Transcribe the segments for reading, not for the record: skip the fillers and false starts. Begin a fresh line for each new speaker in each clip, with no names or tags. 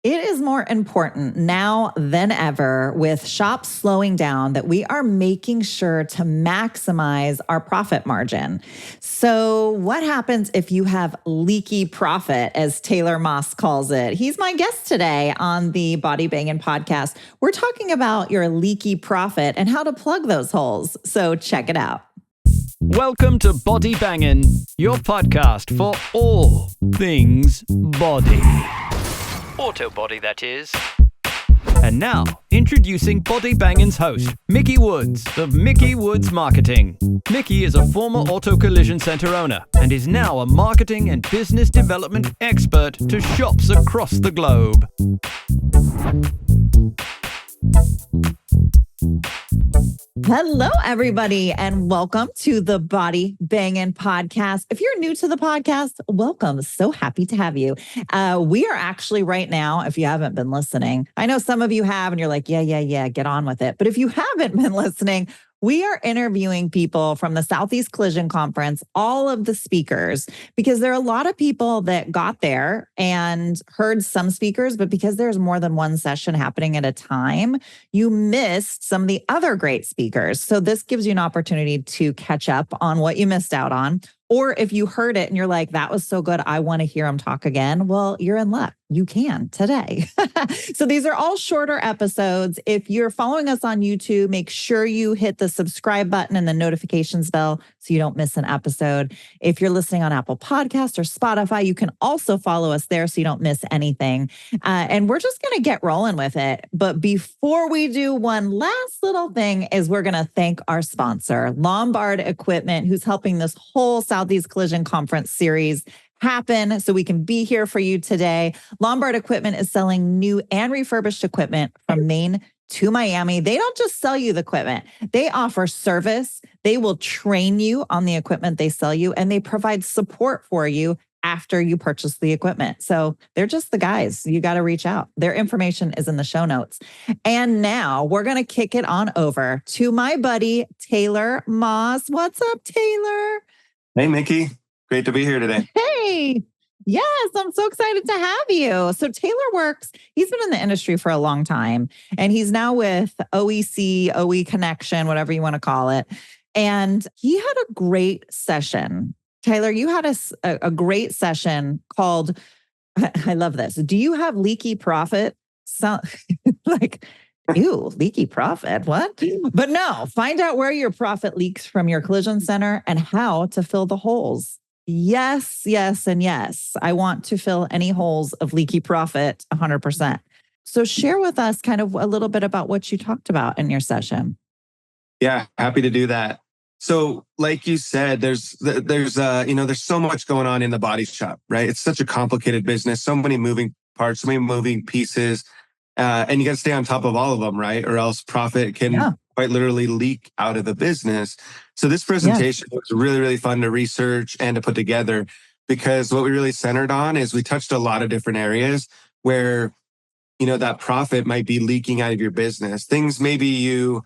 It is more important now than ever with shops slowing down that we are making sure to maximize our profit margin. So, what happens if you have leaky profit, as Taylor Moss calls it? He's my guest today on the Body Bangin' podcast. We're talking about your leaky profit and how to plug those holes. So, check it out.
Welcome to Body Bangin', your podcast for all things body. Auto body, that is. And now, introducing Body Bangin's host, Mickey Woods of Mickey Woods Marketing. Mickey is a former auto collision center owner and is now a marketing and business development expert to shops across the globe.
Hello, everybody, and welcome to the Body Bangin' podcast. If you're new to the podcast, welcome. So happy to have you. We are actually right now, if you haven't been listening, I know some of you have, and you're like, yeah, get on with it. But if you haven't been listening, we are interviewing people from the Southeast Collision Conference, all of the speakers, because there are a lot of people that got there and heard some speakers, but because there's more than one session happening at a time, you missed some of the other great speakers. So this gives you an opportunity to catch up on what you missed out on. Or if you heard it and you're like, that was so good, I want to hear them talk again. Well, you're in luck. You can today. So these are all shorter episodes. If you're following us on YouTube, make sure you hit the subscribe button and the notifications bell so you don't miss an episode. If you're listening on Apple Podcasts or Spotify, you can also follow us there so you don't miss anything. And we're just going to get rolling with it. But before we do, one last little thing is we're going to thank our sponsor, Lombard Equipment, who's helping this whole Southeast Collision Conference series happen so we can be here for you today. Lombard Equipment is selling new and refurbished equipment from Maine to Miami. They don't just sell you the equipment. They offer service. They will train you on the equipment they sell you, and they provide support for you after you purchase the equipment. So they're just the guys. You got to reach out. Their information is in the show notes. And now we're going to kick it on over to my buddy, Taylor Moss. What's up, Taylor?
Hey, Mickey. Great to be here today.
Hey. Yes, I'm so excited to have you. So he's been in the industry for a long time, and he's now with OEC, OE Connection, whatever you want to call it. And he had a great session. Taylor, you had a great session called, I love this. Do you have leaky profit? So, like, ew, leaky profit, what? But no, find out where your profit leaks from your collision center and how to fill the holes. Yes, and yes. I want to fill any holes of leaky profit 100%. So share with us kind of a little bit about what you talked about in your session.
Yeah, happy to do that. So like you said, there's so much going on in the body shop, right? It's such a complicated business, so many moving parts, so many moving pieces. And you got to stay on top of all of them, right? Or else profit can quite literally leak out of the business. So this presentation was really, really fun to research and to put together, because what we really centered on is we touched a lot of different areas where, that profit might be leaking out of your business. Things maybe you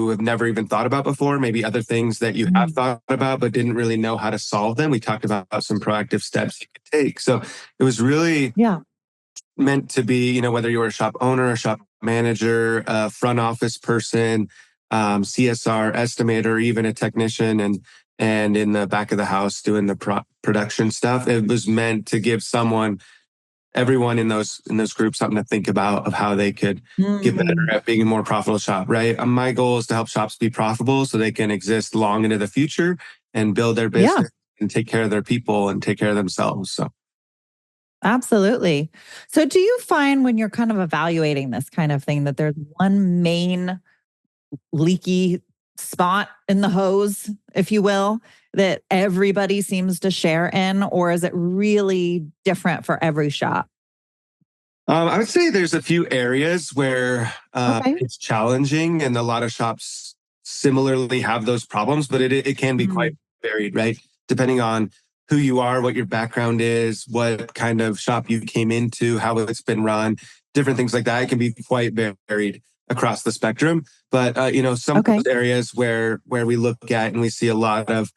have never even thought about before, maybe other things that you have thought about but didn't really know how to solve them. We talked about some proactive steps you could take. So it was really meant to be, whether you were a shop owner, a shop manager, a front office person, CSR estimator, even a technician, and in the back of the house doing the production stuff. It was meant to give everyone in those groups something to think about of how they could get better at being a more profitable shop, right? My goal is to help shops be profitable so they can exist long into the future and build their business and take care of their people and take care of themselves. So.
Absolutely. So do you find when you're kind of evaluating this kind of thing that there's one main leaky spot in the hose, if you will, that everybody seems to share in, or is it really different for every shop?
I would say there's a few areas where it's challenging, and a lot of shops similarly have those problems, but it can be quite varied, right? Depending on who you are, what your background is, what kind of shop you came into, how it's been run, different things like that. It can be quite varied across the spectrum. But, some of those areas where we look at and we see a lot of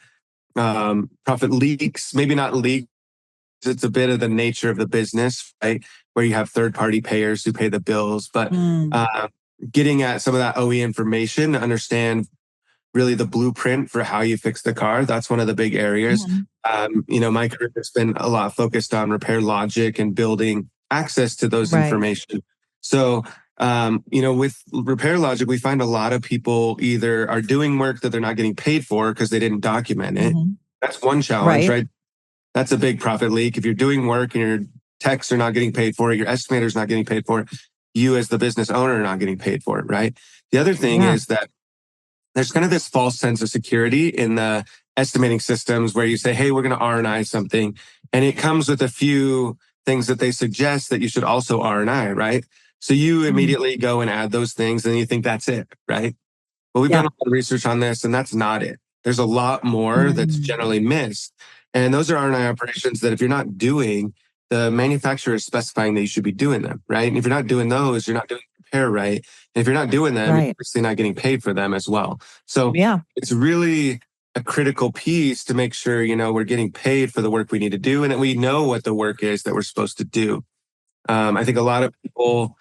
profit leaks, maybe not leaks it's a bit of the nature of the business, right? Where you have third-party payers who pay the bills, but getting at some of that OE information to understand really the blueprint for how you fix the car. That's one of the big areas. My career has been a lot focused on repair logic and building access to those information. So, with repair logic, we find a lot of people either are doing work that they're not getting paid for because they didn't document it. That's one challenge, right? That's a big profit leak. If you're doing work and your techs are not getting paid for it, your estimator's not getting paid for it, you as the business owner are not getting paid for it, right? The other thing is that there's kind of this false sense of security in the estimating systems where you say, hey, we're going to R&I something. And it comes with a few things that they suggest that you should also R&I, right? So you immediately go and add those things and you think that's it, right? But we've done a lot of research on this and that's not it. There's a lot more that's generally missed. And those are R&I operations that if you're not doing, the manufacturer is specifying that you should be doing them, right? And if you're not doing those, you're not doing repair right. And if you're not doing them, you're obviously not getting paid for them as well. So it's really a critical piece to make sure, we're getting paid for the work we need to do and that we know what the work is that we're supposed to do. I think a lot of people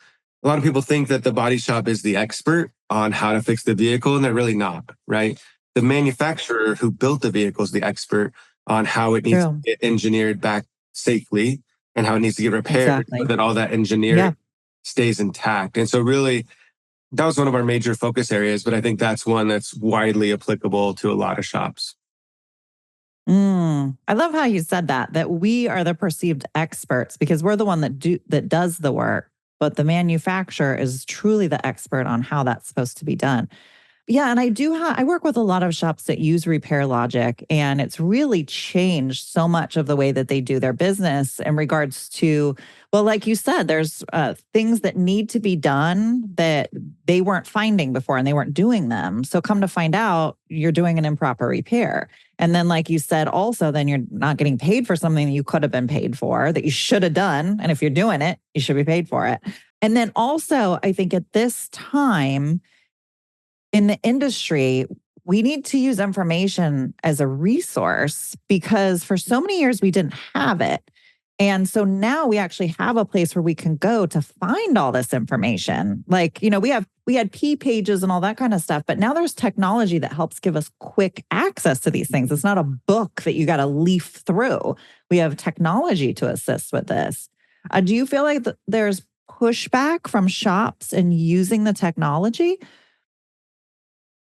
think that the body shop is the expert on how to fix the vehicle, and they're really not, right? The manufacturer who built the vehicle is the expert on how it needs to get engineered back safely and how it needs to get repaired so that all that engineering stays intact. And so really, that was one of our major focus areas, but I think that's one that's widely applicable to a lot of shops.
I love how you said that we are the perceived experts because we're the one that does the work, but the manufacturer is truly the expert on how that's supposed to be done. Yeah, and I work with a lot of shops that use Repair Logic, and it's really changed so much of the way that they do their business in regards to, well, like you said, there's things that need to be done that they weren't finding before and they weren't doing them. So come to find out, you're doing an improper repair. And then like you said, also, then you're not getting paid for something that you could have been paid for, that you should have done. And if you're doing it, you should be paid for it. And then also, I think at this time, in the industry, we need to use information as a resource because for so many years we didn't have it. And so now we actually have a place where we can go to find all this information. Like, we had P pages and all that kind of stuff, but now there's technology that helps give us quick access to these things. It's not a book that you got to leaf through. We have technology to assist with this. Do you feel like there's pushback from shops in using the technology?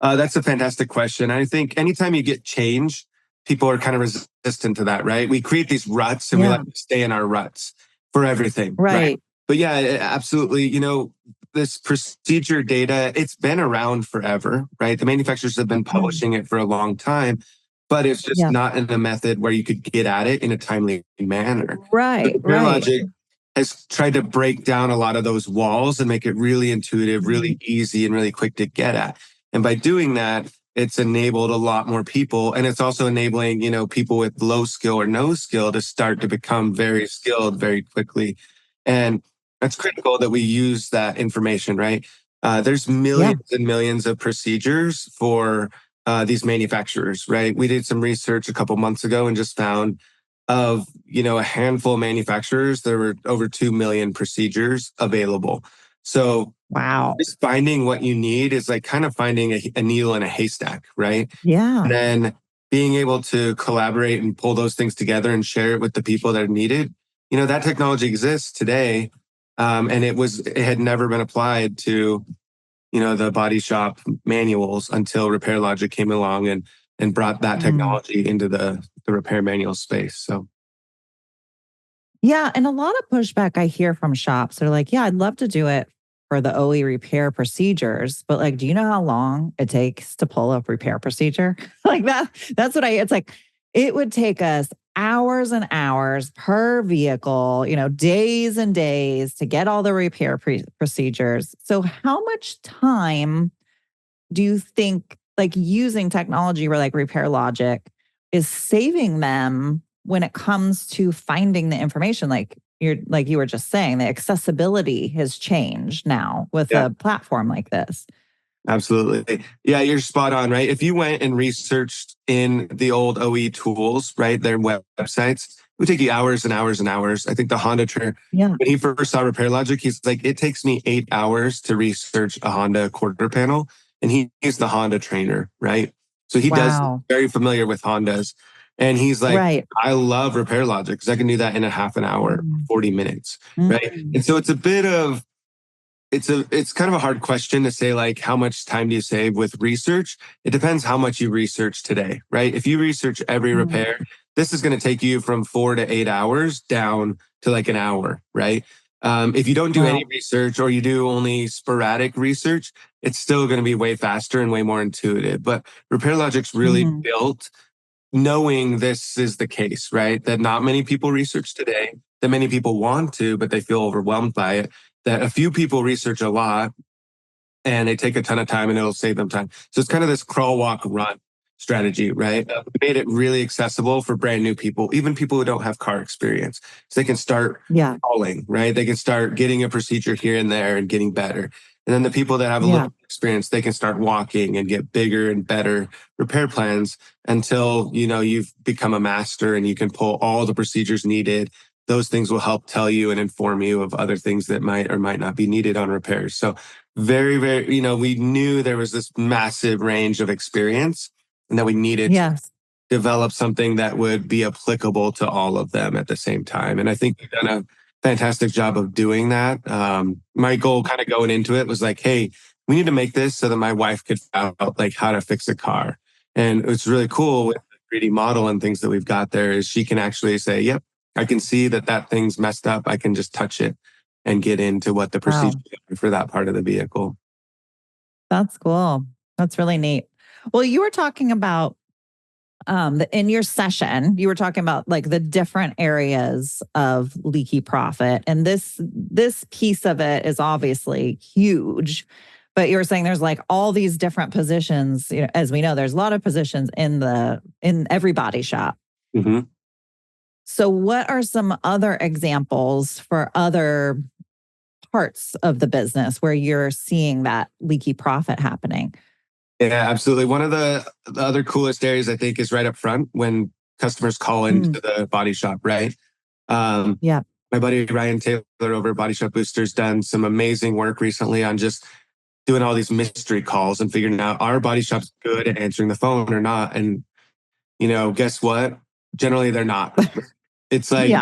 That's a fantastic question. I think anytime you get change, people are kind of resistant to that, right? We create these ruts and we like to stay in our ruts for everything. Right. But yeah, absolutely. This procedure data, it's been around forever, right? The manufacturers have been publishing it for a long time, but it's just not in a method where you could get at it in a timely manner.
Right.
Logic has tried to break down a lot of those walls and make it really intuitive, really easy, and really quick to get at. And by doing that, it's enabled a lot more people. And it's also enabling, people with low skill or no skill to start to become very skilled very quickly. And that's critical that we use that information, right? There's millions and millions of procedures for these manufacturers, right? We did some research a couple months ago and just found of, a handful of manufacturers, there were over 2 million procedures available. So
wow,
just finding what you need is like kind of finding a needle in a haystack, right?
Yeah.
And then being able to collaborate and pull those things together and share it with the people that are needed. That technology exists today. And it had never been applied to, the body shop manuals until Repair Logic came along and brought that technology into the repair manual space. So.
Yeah. And a lot of pushback I hear from shops. They're like, yeah, I'd love to do it for the OE repair procedures, but like, do you know how long it takes to pull up repair procedure? Like that's what it's like, it would take us hours and hours per vehicle, days and days to get all the repair procedures. So how much time do you think like using technology or like Repair Logic is saving them when it comes to finding the information? Like you were just saying, the accessibility has changed now with a platform like this.
Absolutely. Yeah, you're spot on, right? If you went and researched in the old OE tools, right, their websites, it would take you hours and hours and hours. I think the Honda trainer,
Yeah.
when he first saw Repair Logic, he's like, it takes me 8 hours to research a Honda quarter panel. And he's the Honda trainer, right? So he does
Wow.
very familiar with Hondas. And he's like,
Right.
I love Repair Logic because I can do that in a half an hour, 40 minutes, right?
Mm.
And so it's a bit of, it's kind of a hard question to say, like, how much time do you save with research? It depends how much you research today, right? If you research every repair, this is going to take you from 4 to 8 hours down to like an hour, right? If you don't do any research or you do only sporadic research, it's still going to be way faster and way more intuitive. But Repair Logic's really built knowing this is the case, right? That not many people research today, that many people want to, but they feel overwhelmed by it, that a few people research a lot and they take a ton of time and it'll save them time. So it's kind of this crawl, walk, run strategy, right? We made it really accessible for brand new people, even people who don't have car experience. So they can start calling, right? They can start getting a procedure here and there and getting better. And then the people that have a little experience, they can start walking and get bigger and better repair plans until, you know, you've become a master and you can pull all the procedures needed. Those things will help tell you and inform you of other things that might or might not be needed on repairs. So very, very, you know, we knew there was this massive range of experience and that we needed to develop something that would be applicable to all of them at the same time. And I think we've done a fantastic job of doing that. My goal kind of going into it was like, hey, we need to make this so that my wife could find out like how to fix a car. And it's really cool with the 3D model and things that we've got there is she can actually say, yep, I can see that that thing's messed up. I can just touch it and get into what the procedure is for that part of the vehicle.
That's cool. That's really neat. Well, you were talking about in your session, you were talking about like the different areas of leaky profit. And this piece of it is obviously huge. But you were saying there's like all these different positions. You know, as we know, there's a lot of positions in every body shop.
Mm-hmm.
So what are some other examples for other parts of the business where you're seeing that leaky profit happening?
Yeah, absolutely. One of the other coolest areas I think is right up front when customers call into the body shop, right? My buddy Ryan Taylor over at Body Shop Booster's done some amazing work recently on just doing all these mystery calls and figuring out are body shops good at answering the phone or not. And, you know, guess what? Generally, they're not. It's like,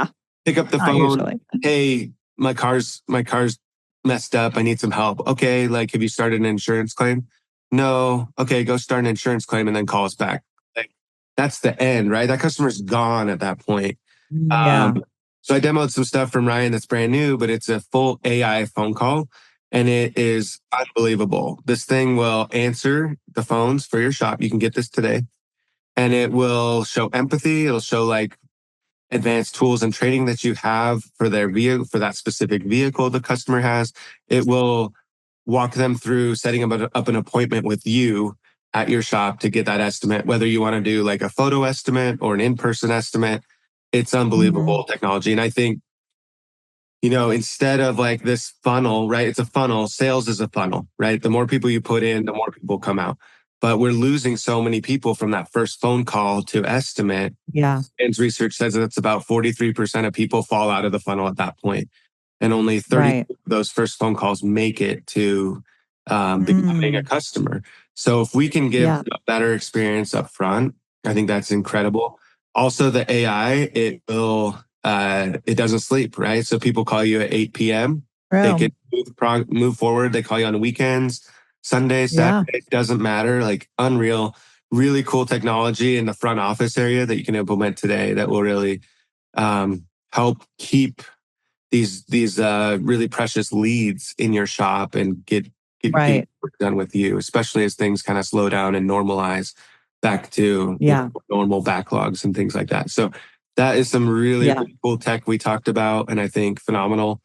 pick up the phone. Usually. Hey, my car's messed up. I need some help. Okay, like, have you started an insurance claim? No. Okay, go start an insurance claim and then call us back. Like, that's the end, right? That customer's gone at that point. So I demoed some stuff from Ryan that's brand new, but it's a full AI phone call and it is unbelievable. This thing will answer the phones for your shop. You can get this today and it will show empathy. It'll show like advanced tools and training that you have for their vehicle, for that specific vehicle the customer has. It will walk them through setting up an appointment with you at your shop to get that estimate, whether you want to do like a photo estimate or an in-person estimate. It's unbelievable technology. And I think, you know, instead of like this funnel, right? It's a funnel. Sales is a funnel, right? The more people you put in, the more people come out. But we're losing so many people from that first phone call to estimate. And research says that it's about 43% of people fall out of the funnel at that point. And only 30 of those first phone calls make it to becoming a customer. So if we can give a better experience up front, I think that's incredible. Also, the AI, it doesn't sleep, right? So people call you at 8 p.m. They can move forward. They call you on the weekends, Sundays, Saturdays, doesn't matter. Like unreal, really cool technology in the front office area that you can implement today that will really help keep these really precious leads in your shop and get work done with you, especially as things kind of slow down and normalize back to normal backlogs and things like that. So that is some really cool tech we talked about, and I think phenomenal.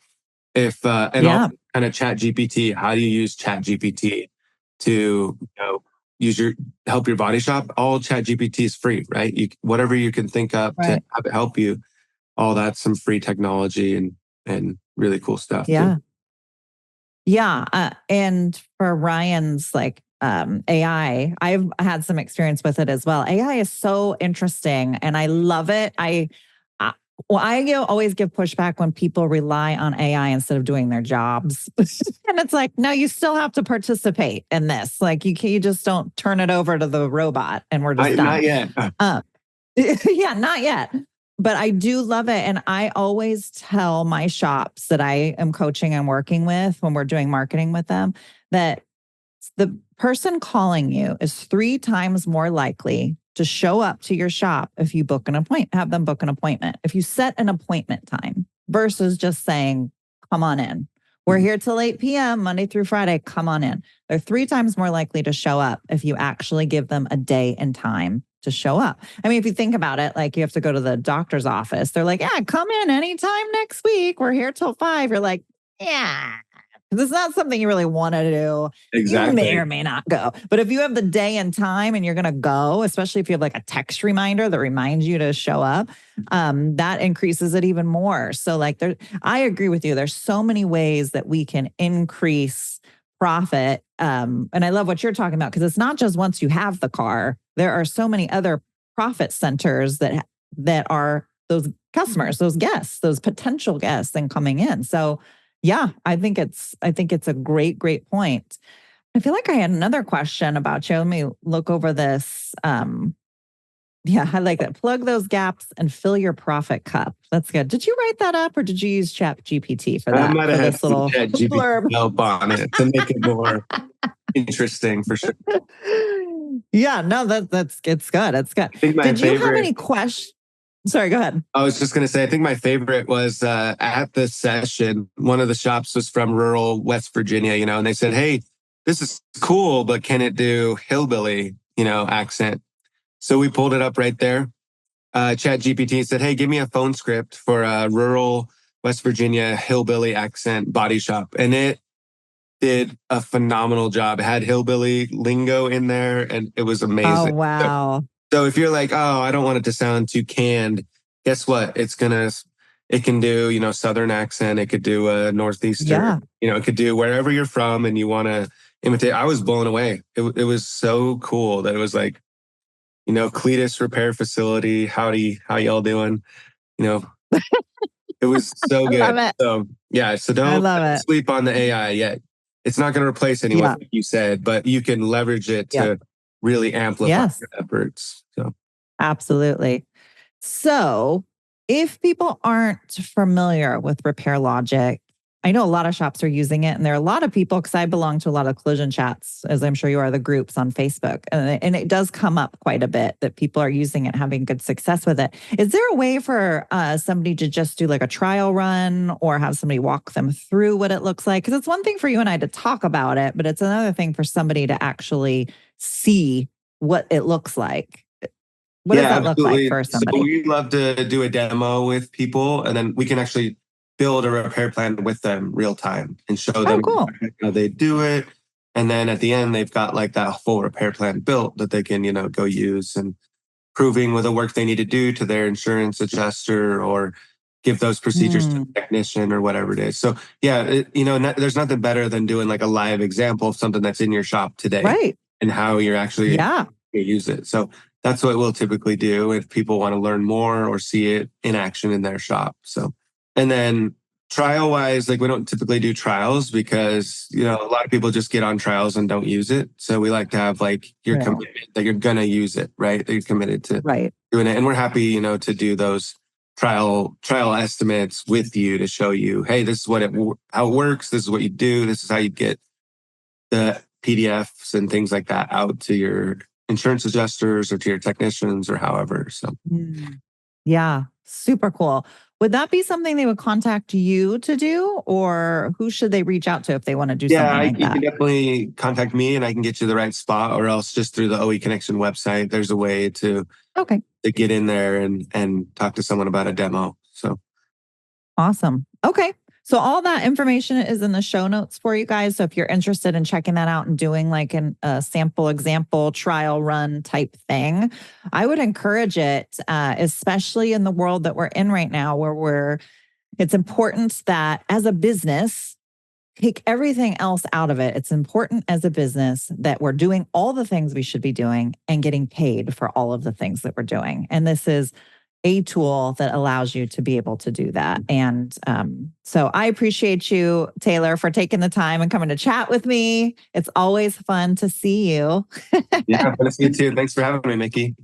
If also kind of Chat GPT, how do you use Chat GPT to help your body shop? All Chat GPT is free, right? Whatever you can think up to have it help you, all that's some free technology and really cool stuff. Too.
And for Ryan's like AI, I've had some experience with it as well. AI is so interesting and I love it. Well, always give pushback when people rely on AI instead of doing their jobs. And it's like, no, you still have to participate in this. Like you just don't turn it over to the robot and we're just done.
Not yet.
Yeah, not yet. But I do love it. And I always tell my shops that I am coaching and working with when we're doing marketing with them that the person calling you is 3 times more likely to show up to your shop if you book an appointment, have them book an appointment. If you set an appointment time versus just saying, come on in. We're here till 8 p.m., Monday through Friday, come on in. They're 3 times more likely to show up if you actually give them a day and time to show up. I mean, if you think about it, like you have to go to the doctor's office. They're like, yeah, come in anytime next week. We're here till 5. You're like, yeah. This is not something you really want to do.
Exactly.
You may or may not go. But if you have the day and time and you're going to go, especially if you have like a text reminder that reminds you to show up, that increases it even more. So like I agree with you. There's so many ways that we can increase profit. And I love what you're talking about because it's not just once you have the car. There are so many other profit centers that are those customers, those guests, those potential guests and coming in. So yeah, I think it's a great point. I feel like I had another question about you. Let me look over this. Yeah, I like that. Plug those gaps and fill your profit cup. That's good. Did you write that up or did you use Chat GPT for that?
I might have had
this little
Chat GPT
blurb
help on it to make it more interesting for sure.
Yeah, no, it's good. It's good. Did you have any questions? Sorry, go ahead.
I was just going to say, I think my favorite was at the session, one of the shops was from rural West Virginia, and they said, hey, this is cool, but can it do hillbilly, accent? So we pulled it up right there. Chat GPT said, hey, give me a phone script for a rural West Virginia hillbilly accent body shop. And it did a phenomenal job. It had hillbilly lingo in there and it was amazing.
Oh, wow.
So if you're like, oh, I don't want it to sound too canned, guess what? It can do, Southern accent. It could do a Northeastern, it could do wherever you're from and you want to imitate. I was blown away. It was so cool that it was like, Cletus Repair Facility. Howdy, how y'all doing? It was so good.
Love it.
So yeah, so don't sleep on the AI yet. It's not going to replace anyone, like you said, but you can leverage it to really amplify your efforts. So
absolutely. So if people aren't familiar with Repair Logic, I know a lot of shops are using it, and there are a lot of people, because I belong to a lot of collision chats, as I'm sure you are, the groups on Facebook. And it does come up quite a bit that people are using it, having good success with it. Is there a way for somebody to just do like a trial run or have somebody walk them through what it looks like? Because it's one thing for you and I to talk about it, but it's another thing for somebody to actually see what it looks like. What does that look like for somebody?
So we love to do a demo with people, and then we can actually build a repair plan with them real time and show them how they do it. And then at the end, they've got like that full repair plan built that they can, go use and proving with the work they need to do to their insurance adjuster or give those procedures to the technician or whatever it is. So yeah, there's nothing better than doing like a live example of something that's in your shop today,
right?
And how you're actually use it. So that's what we'll typically do if people want to learn more or see it in action in their shop. So, and then trial wise, like we don't typically do trials because, a lot of people just get on trials and don't use it. So we like to have like your commitment that you're going to use it, right? That you're committed to doing it. And we're happy, to do those trial estimates with you to show you, hey, this is how it works. This is what you do. This is how you get the PDFs and things like that out to your insurance adjusters or to your technicians or however. So,
yeah, super cool. Would that be something they would contact you to do, or who should they reach out to if they want to do something like that?
You can definitely contact me and I can get you the right spot, or else just through the OE Connection website, there's a way to get in there and talk to someone about a demo. So
awesome. Okay. So all that information is in the show notes for you guys. So if you're interested in checking that out and doing like a sample example trial run type thing, I would encourage it, especially in the world that we're in right now, where it's important that as a business, take everything else out of it. It's important as a business that we're doing all the things we should be doing and getting paid for all of the things that we're doing. And this is a tool that allows you to be able to do that. And so I appreciate you, Taylor, for taking the time and coming to chat with me. It's always fun to see you.
Yeah, fun to see you too. Thanks for having me, Mickey.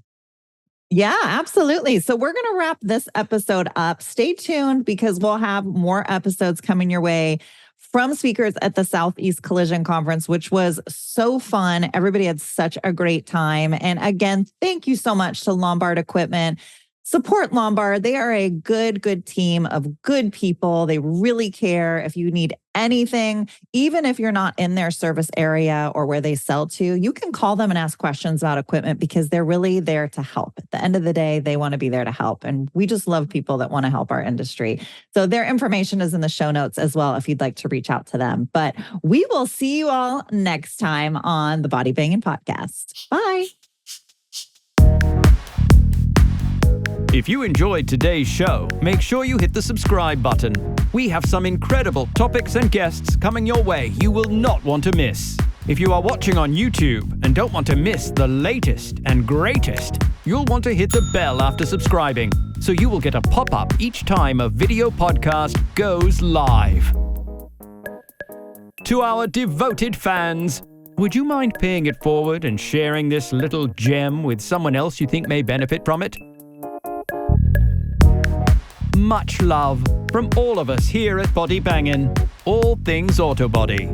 Yeah, absolutely. So we're going to wrap this episode up. Stay tuned because we'll have more episodes coming your way from speakers at the Southeast Collision Conference, which was so fun. Everybody had such a great time. And again, thank you so much to Lombard Equipment. Support Lombard. They are a good team of good people. They really care. If you need anything, even if you're not in their service area or where they sell to, you can call them and ask questions about equipment because they're really there to help. At the end of the day, they want to be there to help. And we just love people that want to help our industry. So their information is in the show notes as well if you'd like to reach out to them. But we will see you all next time on the Body Banging Podcast. Bye.
If you enjoyed today's show, make sure you hit the subscribe button. We have some incredible topics and guests coming your way you will not want to miss. If you are watching on YouTube and don't want to miss the latest and greatest, you'll want to hit the bell after subscribing, so you will get a pop-up each time a video podcast goes live. To our devoted fans, would you mind paying it forward and sharing this little gem with someone else you think may benefit from it? Much love from all of us here at Body Bangin', all things auto body.